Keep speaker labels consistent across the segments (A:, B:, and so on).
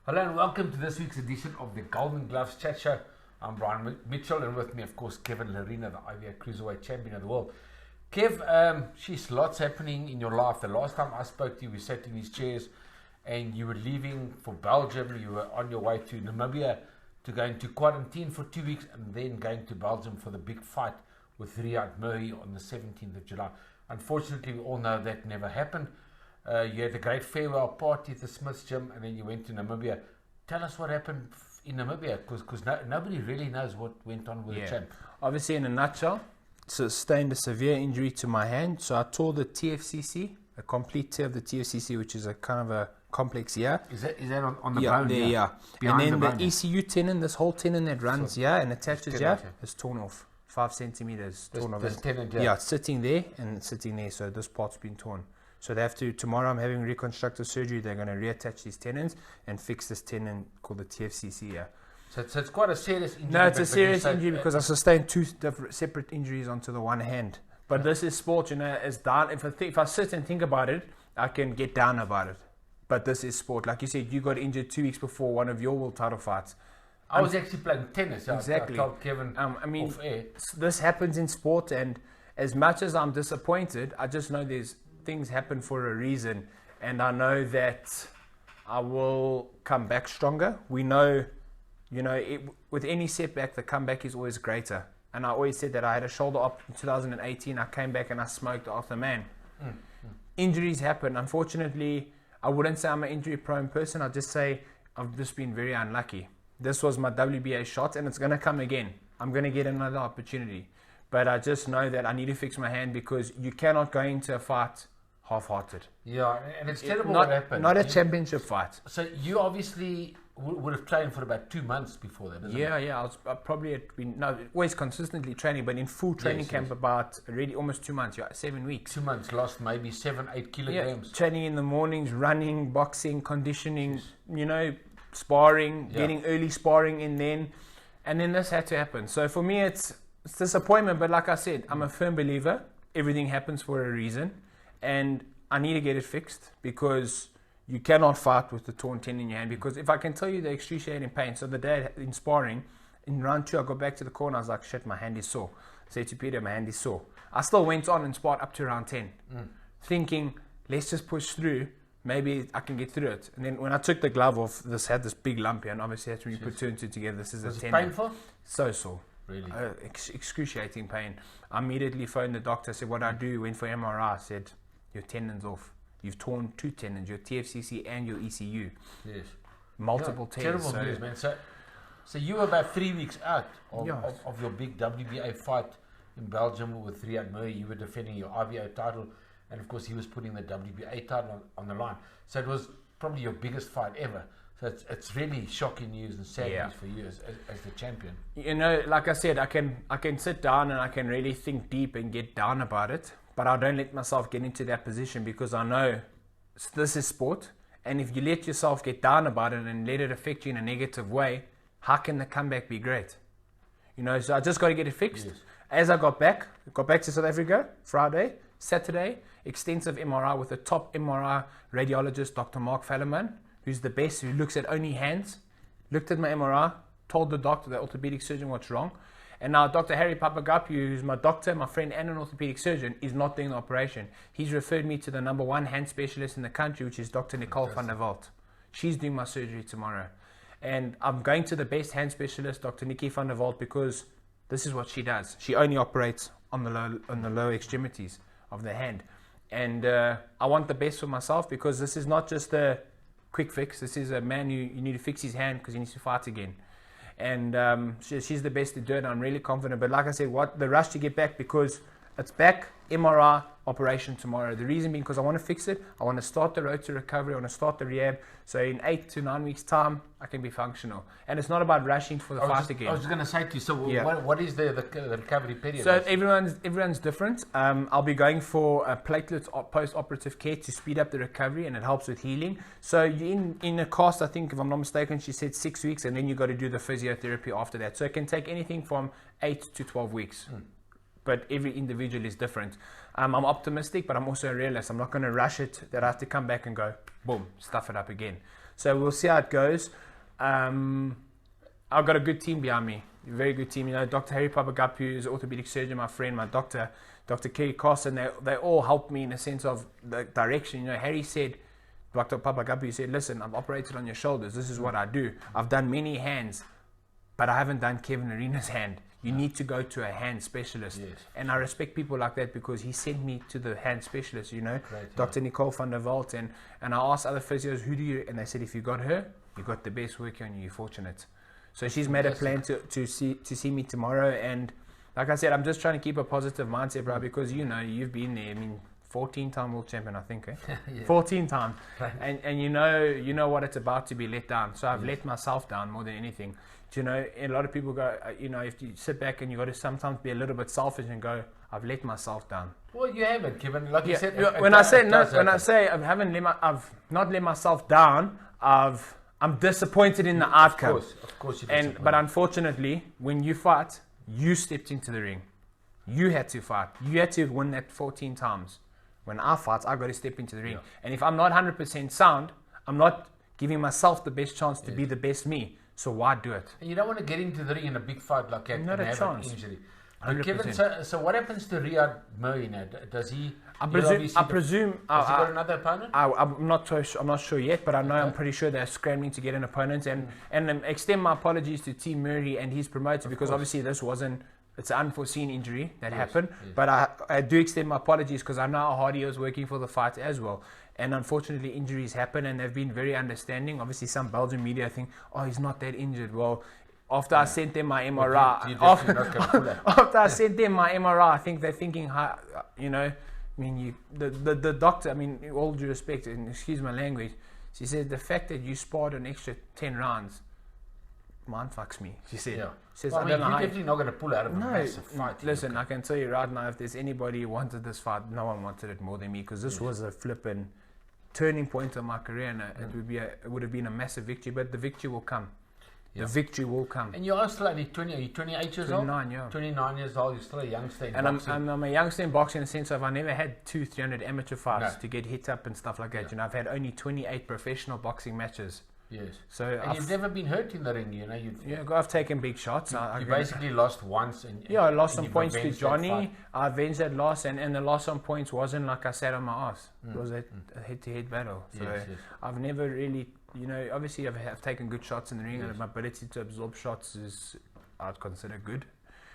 A: Hello and welcome to this week's edition of the Golden Gloves Chat Show. I'm Brian Mitchell and with me, of course, Kevin Lerena, the IBA Cruiserweight Champion of the world. Kev, she's lots happening in your life. The last time I spoke to you, we sat in these chairs and you were leaving for Belgium. You were on your way to Namibia to go into quarantine for 2 weeks and then going to Belgium for the big fight with Riyad Murray on the 17th of July. Unfortunately, we all know that never happened. You had a great farewell party at the Smith's Gym and then you went to Namibia. Tell us what happened in Namibia, because nobody really knows what went on with the champ.
B: Obviously, in a nutshell, sustained a severe injury to my hand. So I tore the TFCC, a complete tear of the TFCC, which is a kind of a complex ear.
A: Is that on the
B: bone?
A: There,
B: yeah.
A: Behind
B: and then
A: the
B: the ECU tendon, this whole tendon that runs and attaches is torn off. 5 centimeters torn off. Yeah, it's sitting there and it's sitting there. So this part's been torn. So they have to, tomorrow I'm having reconstructive surgery. They're going to reattach these tendons and fix this tendon called the TFCC here.
A: So it's quite a serious injury.
B: No, it's a serious injury because I sustained two separate injuries onto the one hand. But this is sport, it's down. If I sit and think about it, I can get down about it. But this is sport. Like you said, you got injured 2 weeks before one of your world title fights.
A: I was actually playing tennis.
B: Exactly.
A: I told Kevin off air.
B: This happens in sport, and as much as I'm disappointed, I just know things happen for a reason, and I know that I will come back stronger. We know, with any setback, the comeback is always greater. And I always said that I had a shoulder op in 2018. I came back and I smoked off the man. Injuries happen. Unfortunately, I wouldn't say I'm an injury-prone person. I'd just say I've just been very unlucky. This was my WBA shot, and it's going to come again. I'm going to get another opportunity. But I just know that I need to fix my hand because you cannot go into a fight half-hearted.
A: Yeah, and it's terrible what happened.
B: Not a championship fight.
A: So you obviously would have trained for about 2 months before that, isn't it?
B: I probably had been always consistently training, but in full training camp about already almost 2 months, 7 weeks.
A: 2 months, lost maybe 7-8 kilograms.
B: Yeah, training in the mornings, running, boxing, conditioning, sparring, getting early sparring in then, and then this had to happen. So for me, it's disappointment, but like I said, I'm a firm believer. Everything happens for a reason, and I need to get it fixed because you cannot fight with the torn tendon in your hand. Because if I can tell you the excruciating pain, so the day in sparring, in round 2, I got back to the corner, I was like, shit, my hand is sore. I said to Peter, my hand is sore. I still went on and sparred up to round 10, thinking, let's just push through. Maybe I can get through it. And then when I took the glove off, this had this big lump here, and obviously that's when you put 2 and 2 together. This is a tendon.
A: Was it painful?
B: So sore.
A: Really?
B: Excruciating pain. I immediately phoned the doctor, said what I do, went for MRI, said your tendon's off. You've torn 2 tendons, your TFCC and your ECU.
A: Yes.
B: Multiple tears.
A: Terrible news, man. So you were about 3 weeks out of your big WBA fight in Belgium with Riyad Murray. You were defending your IBO title, and of course he was putting the WBA title on the line. So it was probably your biggest fight ever. So it's really shocking news and sad news for you as the champion.
B: Like I said, I can sit down and I can really think deep and get down about it, but I don't let myself get into that position because I know this is sport, and if you let yourself get down about it and let it affect you in a negative way, how can the comeback be great? So I just got to get it fixed. Yes. As I got back to South Africa Friday, Saturday, extensive MRI with the top MRI radiologist, Dr. Mark Fallerman, who's the best, who looks at only hands, looked at my MRI, told the doctor, the orthopedic surgeon, what's wrong. And now Dr. Harry Papagapiou, who's my doctor, my friend, and an orthopedic surgeon, is not doing the operation. He's referred me to the #1 hand specialist in the country, which is Dr. Nicole van der Walt. She's doing my surgery tomorrow. And I'm going to the best hand specialist, Dr. Nikki van der Walt, because this is what she does. She only operates on the lower extremities of the hand. And I want the best for myself because this is not just a quick fix. This is a man you need to fix his hand because he needs to fight again. And she's the best to do it. I'm really confident. But like I said, the rush to get back because it's back, MRI, operation tomorrow. The reason being because I want to fix it. I want to start the road to recovery. I want to start the rehab. So in 8 to 9 weeks' time, I can be functional. And it's not about rushing for the fight again.
A: I was going to say to you, so what is the recovery period?
B: So everyone's different. I'll be going for platelets post-operative care to speed up the recovery, and it helps with healing. So you're in a cast, I think, if I'm not mistaken, she said 6 weeks, and then you got to do the physiotherapy after that. So it can take anything from 8 to 12 weeks. But every individual is different. I'm optimistic, but I'm also a realist. I'm not going to rush it that I have to come back and go, boom, stuff it up again. So we'll see how it goes. I've got a good team behind me, a very good team. You know, Dr. Harry Papagapu is an orthopedic surgeon, my friend, my doctor, Dr. Kerry Carson. They all helped me in a sense of the direction. You know, Harry said, Dr. Papagapu said, listen, I've operated on your shoulders. This is what I do. I've done many hands, but I haven't done Kevin Lerena's hand. You need to go to a hand specialist.
A: Yes.
B: And I respect people like that because he sent me to the hand specialist, you know,
A: Great,
B: Dr. Nicole van der Walt. And I asked other physios, who do you, and they said, if you got her, you got the best working on you, you're fortunate. So she's made a plan to see me tomorrow. And like I said, I'm just trying to keep a positive mindset, bro, because, you know, you've been there. I mean, 14-time world champion, I think, eh?
A: Yeah.
B: 14 times. And you know what it's about to be let down. So I've let myself down more than anything. Do you know, a lot of people go, you know, if you sit back and you got to sometimes be a little bit selfish and go, I've let myself down.
A: Well, you haven't, Kevin. Like you said,
B: when I say I've not let myself down, I'm disappointed in the outcome.
A: Of course,
B: But unfortunately, when you fight, you stepped into the ring. You had to fight. You had to win that 14 times. When I fight, I got to step into the ring.
A: Yeah.
B: And if I'm not 100% sound, I'm not giving myself the best chance to be the best me. So why do it?
A: And you don't want to get into the ring in a big fight like that
B: Not
A: and
B: a
A: have
B: chance.
A: an injury.
B: 100%.
A: But Kevin, so what happens to Riyad Murray now? Does he?
B: I presume.
A: Has he got another opponent?
B: I'm not sure yet, but I know I'm pretty sure they're scrambling to get an opponent. And extend my apologies to Team Murray and his promoter because obviously this wasn't. It's an unforeseen injury that happened. Yes. But I do extend my apologies because I know how hard he was working for the fight as well. And unfortunately, injuries happen, and they've been very understanding. Obviously, some Belgian media think, oh, he's not that injured. Well, after I sent them my MRI, after I sent them my MRI, I think they're thinking, you know, I mean, the doctor, I mean, all due respect, and excuse my language, she said the fact that you sparred an extra 10 rounds, mind fucks me. She said,
A: Well, I mean, you're definitely not going to pull out of a massive fight.
B: Listen, I can tell you right now, if there's anybody who wanted this fight, no one wanted it more than me because this was a flipping turning point of my career, and it would have been a massive victory, but the victory will come. The victory will come.
A: And you are still only 20, are you 28 years old?
B: 29, yeah.
A: 29 years old, you're still a youngster in
B: and
A: boxing.
B: I'm a youngster in boxing in the sense of I never had 200-300 amateur fights to get hit up and stuff like that. Yeah. You know, I've had only 28 professional boxing matches.
A: Yes.
B: So
A: and you've never been hurt in the ring, you know.
B: I've taken big shots.
A: You basically lost once.
B: I lost some points to Johnny. I avenged that loss, and the loss on points wasn't like I sat on my ass. It was a head-to-head battle. So I've never really, you know, obviously I've taken good shots in the ring, and my ability to absorb shots is, I'd consider good.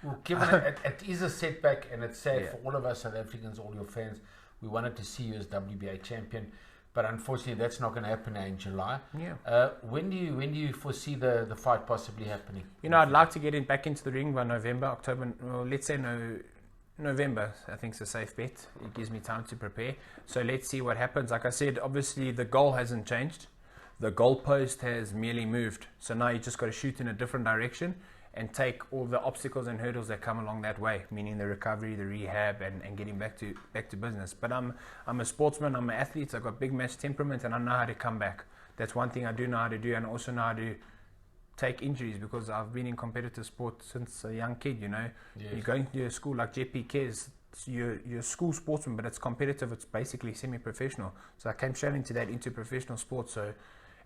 A: Well, given it is a setback, and it's sad for all of us South Africans, all your fans. We wanted to see you as WBA champion. But unfortunately, that's not going to happen now in July.
B: Yeah.
A: When do you foresee the fight possibly happening?
B: You know, I'd like to get back into the ring by November, October. Well, let's say November. I think it's a safe bet. It gives me time to prepare. So let's see what happens. Like I said, obviously the goal hasn't changed. The goalpost has merely moved. So now you just got to shoot in a different direction and take all the obstacles and hurdles that come along that way, meaning the recovery, the rehab, and getting back to business. But I'm a sportsman, I'm an athlete, I've got big match temperament, and I know how to come back. That's one thing I do know how to do, and I also know how to take injuries because I've been in competitive sport since a young kid, you know. Yes. You're going to a school like JP Cares, you're a school sportsman, but it's competitive, it's basically semi-professional. So I came straight into professional sports. So,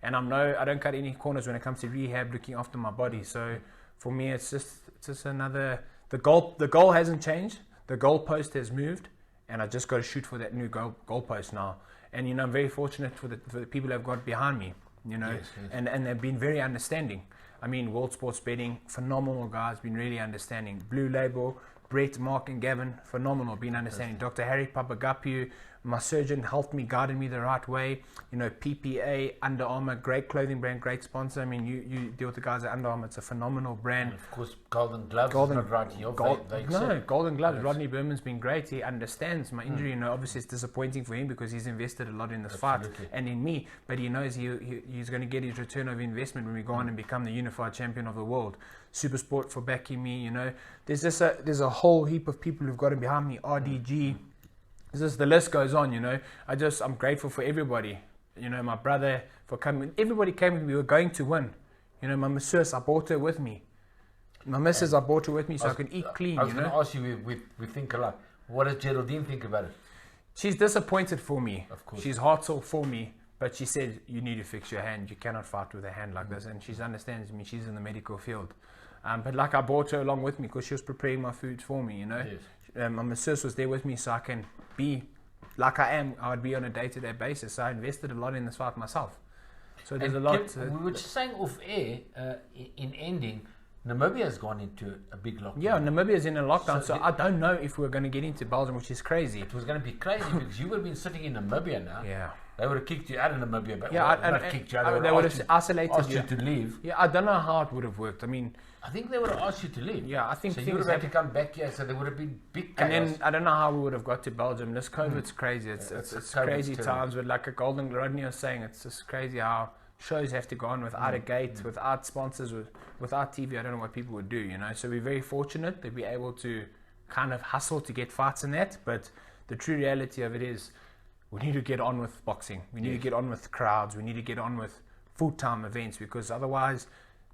B: and I don't cut any corners when it comes to rehab, looking after my body. So for me, it's just another. The goal hasn't changed. The goalpost has moved, and I just got to shoot for that new goalpost now. And you know, I'm very fortunate for the people that have got behind me. You know, and they've been very understanding. I mean, World Sports Betting, phenomenal guys, been really understanding. Blue Label, Brett, Mark, and Gavin, phenomenal, been understanding. Dr. Harry Papagapu, my surgeon, helped me, guided me the right way. You know, PPA, Under Armour, great clothing brand, great sponsor. I mean, you deal with the guys at Under Armour, it's a phenomenal brand.
A: And of course, Golden Gloves is not right here.
B: Golden Gloves. Yes. Rodney Berman's been great. He understands my injury. You know, obviously it's disappointing for him because he's invested a lot in this fight and in me. But he knows he's going to get his return of investment when we go on and become the unified champion of the world. Supersport for backing me. You know, there's a whole heap of people who've got him behind me. RDG. The list goes on, you know. I'm grateful for everybody. You know, my brother for coming. Everybody came with me. We were going to win. You know, my masseuse, I brought her with me. My missus, I brought her with me so I could eat clean.
A: I was going to ask you, we think a lot. What does Geraldine think about it?
B: She's disappointed for me.
A: Of course.
B: She's heart sore for me. But she said, you need to fix your hand. You cannot fight with a hand like this. And she understands me. She's in the medical field. But like I brought her along with me because she was preparing my food for me, you know.
A: Yes.
B: My masseuse was there with me so I can be like I am. I would be on a day-to-day basis. So I invested a lot in this fight myself. So there's a lot.
A: We were just saying off air, in ending, Namibia has gone into a big lockdown.
B: Yeah, Namibia is in a lockdown, so
A: So
B: I don't know if we're going to get into Belgium, which is crazy.
A: It was going to be crazy because you would have been sitting in Namibia now.
B: Yeah.
A: They would have kicked you out of Namibia, but
B: Yeah,
A: not kicked you out.
B: they would have isolated
A: asked
B: you.
A: you to leave.
B: Yeah, I don't know how it would have worked. I mean,
A: I think they would have asked you to leave.
B: yeah, I think
A: So you
B: things
A: would have had to come back here, so there would have been big chaos.
B: and then I don't know how we would have got to Belgium. This COVID's crazy. It's
A: COVID's
B: crazy
A: terrible.
B: times. But like a Golden Rodney was saying, it's just crazy how shows have to go on without a gate, without sponsors, without TV. I don't know what people would do, you know. So we're very fortunate that we're able to kind of hustle to get fights in that. But the true reality of it is, we need to get on with boxing. We need to get on with crowds. We need to get on with full-time events because otherwise,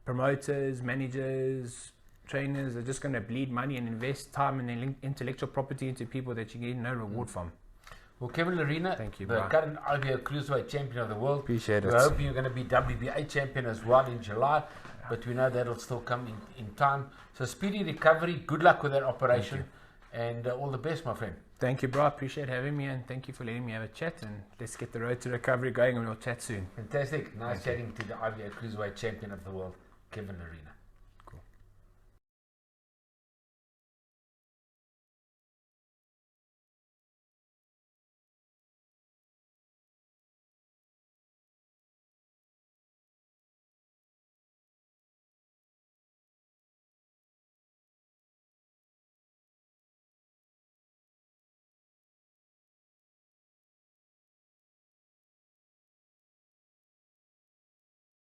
B: promoters, managers, trainers are just going to bleed money and invest time and intellectual property into people that you get no reward from.
A: Well, Kevin Lerena,
B: Thank you,
A: the
B: Brian.
A: current IBO Cruiserweight Champion of the world.
B: Appreciate it.
A: We're hoping you're going to be WBA Champion as well in July, but we know that'll still come in time. So speedy recovery, good luck with that operation, and all the best, my friend.
B: Thank you, bro. I appreciate having me and thank you for letting me have a chat. And let's get the road to recovery going and we'll chat soon.
A: Fantastic. Nice chatting to the IBO Cruiserweight Champion of the world, Kevin Lerena.